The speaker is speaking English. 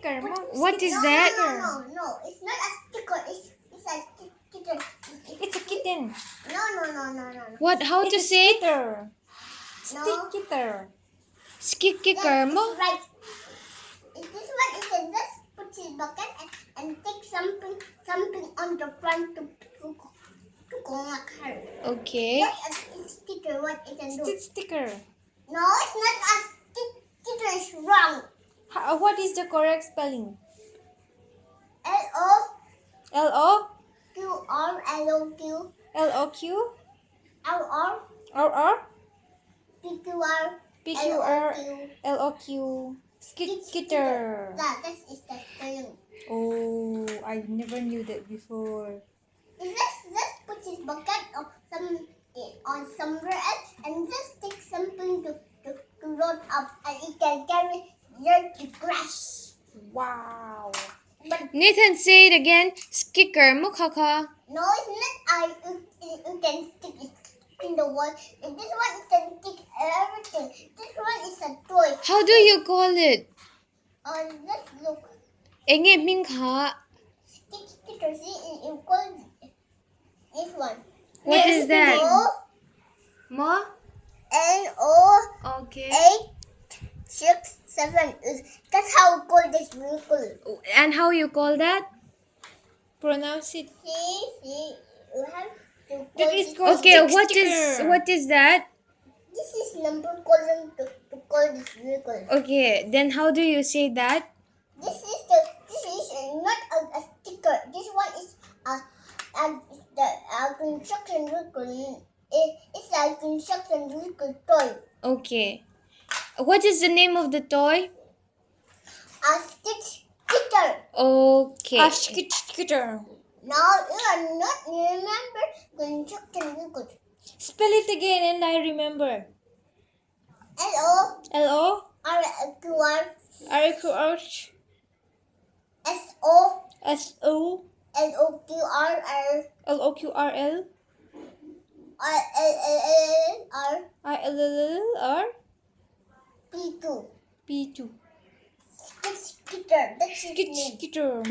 sticker. What is that? No. It's not a sticker. It's a kitten. It's a kitten. No. What? How to It's a say? skitter. No. Sticker. Skicker mo? It's right. This one is a just put his bucket and take something on the front to go like her. Okay. What a sticker? What it can do? Sticker. No, it's not a sticker. It's wrong. What is the correct spelling? L-O L-O? Q-R L-O-Q L-O-Q? R-R R-R? P-Q-R P-Q-R L-O-Q. L-O-Q. Skitter. That is the spelling. Oh, I never knew that before. Just put his bucket on somewhere else and just take something to roll up and it can carry dirty grass. Wow. But Nathan, say it again. Skicker mo kaka. no, it's not. You can stick it in the wall. And this one you can stick everything. This one is a toy. How do you call it? Just look. Enge ming ka. Sticker. See, you call this one. What is that? Mo? N-O Okay. 8, 6, 7. That's how we call this vehicle. And how you call that? Pronounce it. See, you have to call That is this. called Okay, sticker. what is that? This is number calling to call this vehicle. Okay, then how do you say that? This is not a sticker. This one is a construction vehicle. It's a construction vehicle toy. Okay. What is the name of the toy? A sticker. Okay. A skitter. Now you are not remember construction vehicle. Spell it again and I remember. L-O L-O? R-Q-R R-Q-R? S-O S-O? L-O-Q-R-R L-O-Q-R-L? R I-L-L-R? P2. P2. Sticker. That's his name. Skitter.